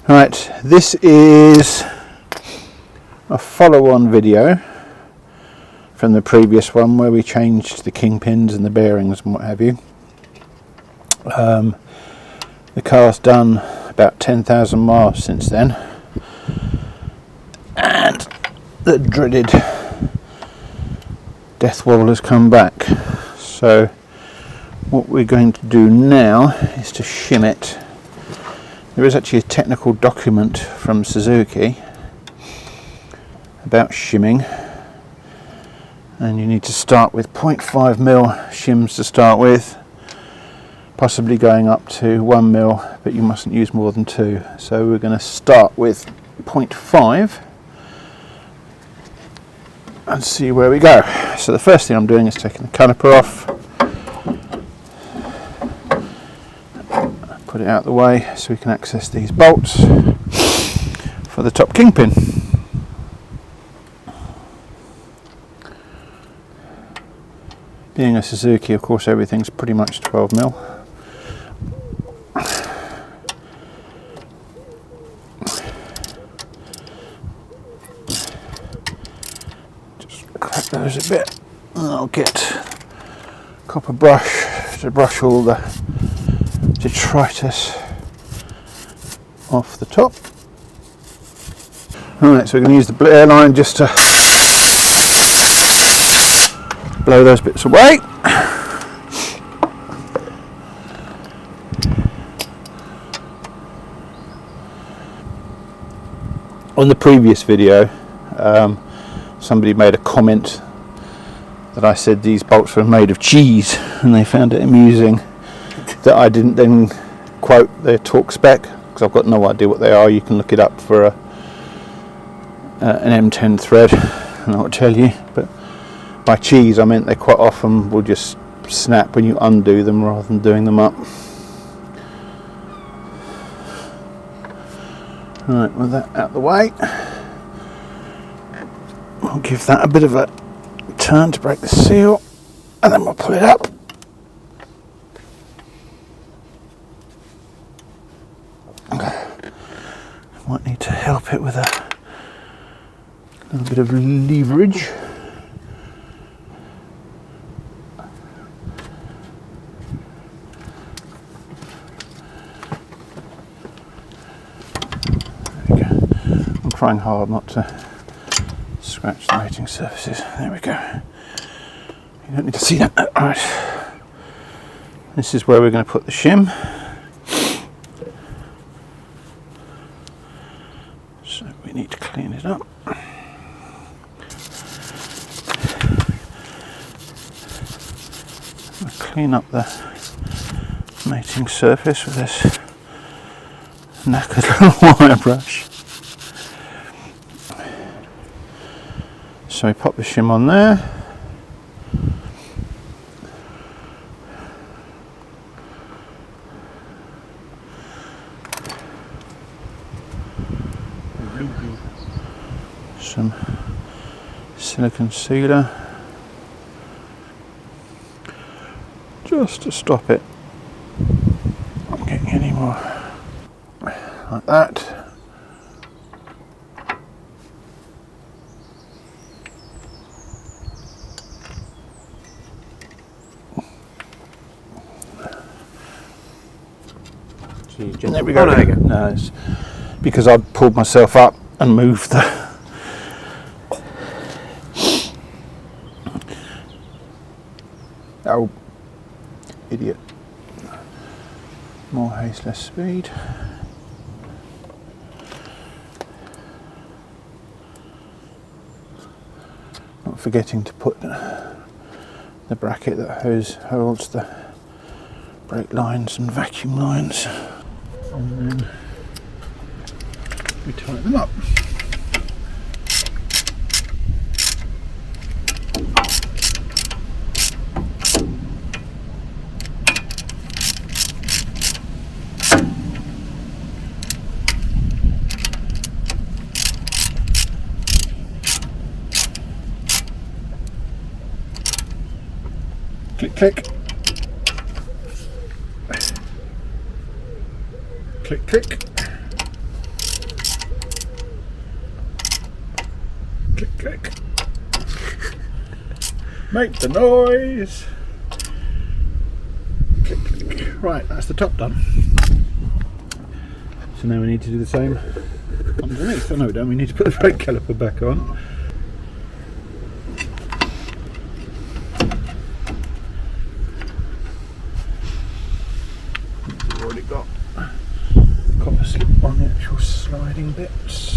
Right, this is a follow-on video from the previous one where we changed the kingpins and the bearings and what have you. The car's done about 10,000 miles since then, and the dreaded Death Wobble has come back. So what we're going to do now is to shim it. There is actually a technical document from Suzuki about shimming, and you need to start with 0.5mm shims to start with, possibly going up to 1mm, but you mustn't use more than 2. So we're going to start with 0.5 and see where we go. So the first thing I'm doing is taking the caliper off, put it out of the way so we can access these bolts for the top kingpin. Being a Suzuki, of course, everything's pretty much 12mm. Just crack those a bit, and I'll get a copper brush to brush all the detritus off the top. Alright, so we're going to use the airline just to blow those bits away. On the previous video, somebody made a comment that I said these bolts were made of cheese, and they found it amusing that I didn't then quote their talk spec, because I've got no idea what they are. You can look it up for an M10 thread and I'll tell you, but by cheese I meant they quite often will just snap when you undo them rather than doing them up. Right, with that out the way, we'll give that a bit of a turn to break the seal, and then we'll pull it up. Might need to help it with a little bit of leverage. There we go. I'm trying hard not to scratch the mating surfaces. There we go. You don't need to see that. Alright. This is where we're going to put the shim. So we need to clean it up. We'll clean up the mating surface with this knackered little wire brush. So we pop the shim on there. Some silicone sealer just to stop it from getting any more like that. There we go. Oh, no, No, it's because I pulled myself up and moved the oh, idiot. More haste, less speed. Not forgetting to put the bracket that holds the brake lines and vacuum lines. And then we tighten them up. Click, click. Click, click. Click, click. Make the noise. Click, click. Right, that's the top done. So now we need to do the same underneath. Oh no, we don't. We need to put the brake caliper back on. We've already got copper slip on the actual sliding bits.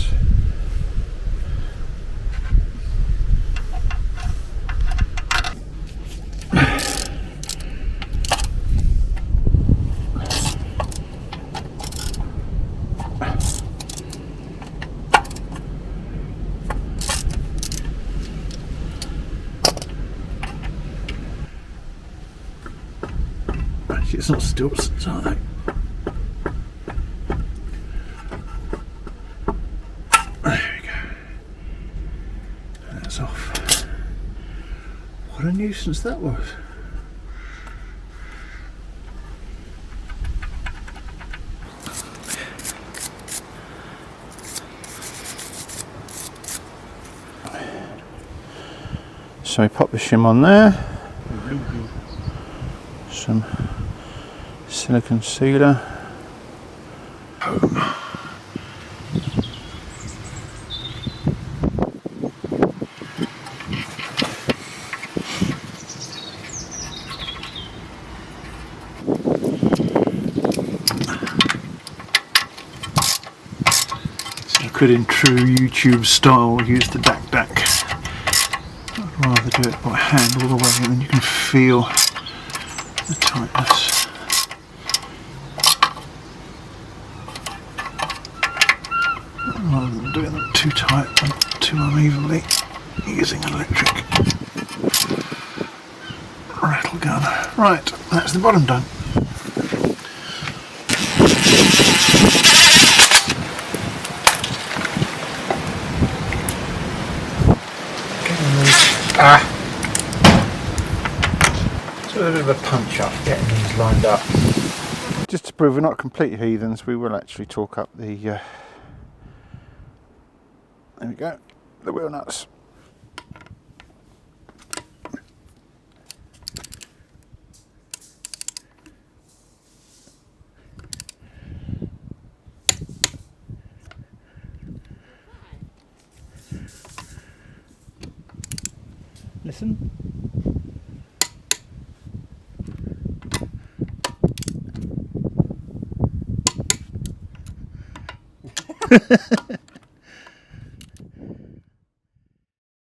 Actually, it's not stilts, are they? There we go. That's off. What a nuisance that was. So we pop the shim on there. Some silicone sealer. So you could, in true YouTube style, use the dac. I'd rather do it by hand all the way, and then you can feel the tightness. Rather than doing them too tight and too unevenly, using an electric rattle gun. Right, that's the bottom done. So a bit of a punch up getting these lined up. Just to prove we're not complete heathens, we will actually torque up the there we go, the wheel nuts. Listen.